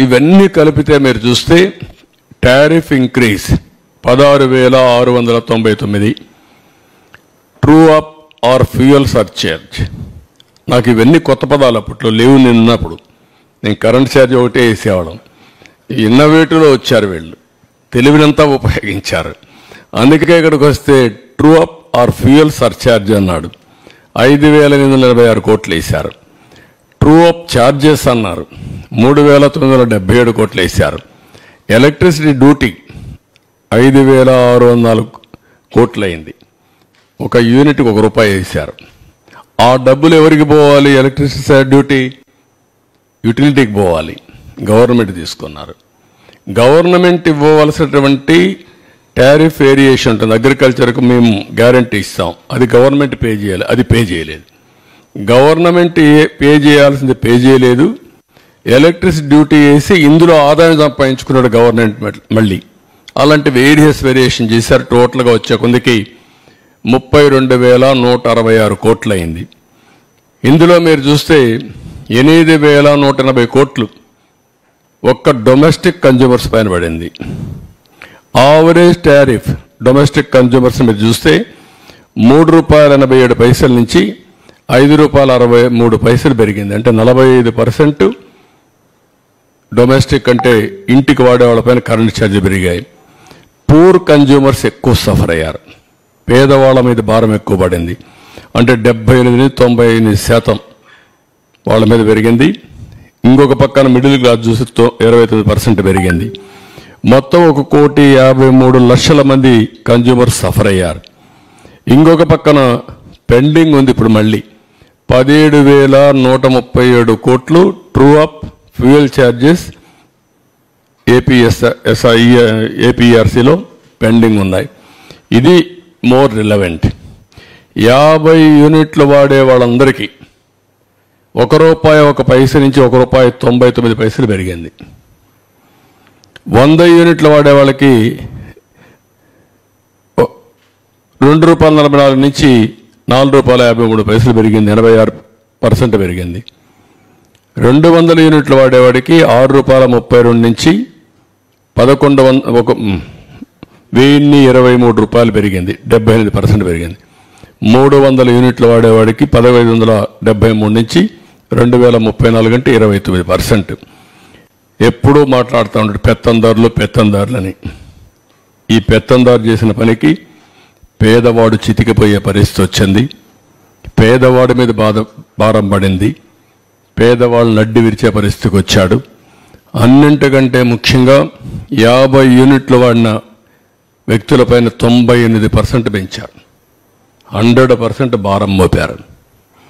ఇవన్నీ కలిపితే మీరు చూస్తే tariff increase 16,699, true up or fuel surcharge. నాకు ఇవన్నీ కొత్త పదాలు, అప్పట్లో లేవు. నిన్నప్పుడు నేను కరెంట్ ఛార్జ్ ఒకటే వేసేవాళ్ళం. ఇన్నోవేటివ్లో వచ్చారు వీళ్ళు, తెలివినంతా ఉపయోగించారు. అందుకే ఇక్కడికి వస్తే true up or fuel surcharge అన్నాడు, 5,846 కోట్లు వేశారు. ట్రూ అప్ ఛార్జెస్ అన్నారు, 3,977 కోట్లు వేశారు. ఎలక్ట్రిసిటీ డ్యూటీ 5,604 కోట్లు అయింది. ఒక యూనిట్కి ₹1 వేశారు. ఆ డబ్బులు ఎవరికి పోవాలి? ఎలక్ట్రిసిటీ డ్యూటీ యూటిలిటీకి పోవాలి. గవర్నమెంట్ తీసుకున్నారు. గవర్నమెంట్ ఇవ్వవలసినటువంటి టారిఫ్ వేరియేషన్ ఉంటుంది. అగ్రికల్చర్కు మేము గ్యారంటీ ఇస్తాం, అది గవర్నమెంట్ పే చేయాలి, అది పే చేయలేదు. గవర్నమెంట్ పే చేయాల్సింది పే చేయలేదు. ఎలక్ట్రిసిటీ డ్యూటీ వేసి ఇందులో ఆదాయం సంపాదించుకున్నాడు గవర్నమెంట్. మళ్ళీ అలాంటి వేరియేషన్ చేశారు. టోటల్గా వచ్చే కొందికి 32,166 కోట్లు అయింది. ఇందులో మీరు చూస్తే 8,180 కోట్లు ఒక్క డొమెస్టిక్ కన్జ్యూమర్స్ పైన పడింది. ఆవరేజ్ టారిఫ్ డొమెస్టిక్ కన్జ్యూమర్స్ మీరు చూస్తే ₹3.87 నుంచి ₹5.63 పెరిగింది. అంటే 45% డొమెస్టిక్ అంటే ఇంటికి వాడేవాళ్ళపైన కరెంట్ ఛార్జీలు పెరిగాయి. పూర్ కన్జ్యూమర్స్ ఎక్కువ సఫర్ అయ్యారు. పేదవాళ్ళ మీద భారం ఎక్కువ పడింది. అంటే 78-98% వాళ్ళ మీద పెరిగింది. ఇంకొక పక్కన మిడిల్ క్లాస్ చూసి 29% పెరిగింది. మొత్తం 1,53,00,000 మంది కన్జ్యూమర్స్ సఫర్ అయ్యారు. ఇంకొక పక్కన పెండింగ్ ఉంది ఇప్పుడు మళ్ళీ 17,137 కోట్లు ట్రూ అప్ ఫ్యూయల్ ఛార్జెస్ ఏపీఆర్సీలో పెండింగ్ ఉన్నాయి. ఇది మోర్ రిలవెంట్. 50 యూనిట్లు వాడే వాళ్ళందరికీ ₹1 నుంచి ₹1.99 పెరిగింది. 100 యూనిట్లు వాడే వాళ్ళకి ₹2.44 నుంచి ₹4.53 పెరిగింది, 86% పెరిగింది. 200 యూనిట్లు వాడేవాడికి ₹6.32 నుంచి ₹1,123 పెరిగింది, 78% పెరిగింది. 300 యూనిట్లు వాడేవాడికి 1,573 నుంచి 2,034 అంటే 29%. ఎప్పుడూ మాట్లాడుతూ ఉంటాడు పెత్తందారులని. ఈ పెత్తందారు చేసిన పనికి పేదవాడు చితికిపోయే పరిస్థితి వచ్చింది. పేదవాడి మీద భారం పడింది. పేదవాళ్ళు నడ్డి విరిచే పరిస్థితికి వచ్చాడు. అన్నింటికంటే ముఖ్యంగా 50 యూనిట్లు వాడిన వ్యక్తులపైన 98% పెంచారు. 100% భారం మోపారు.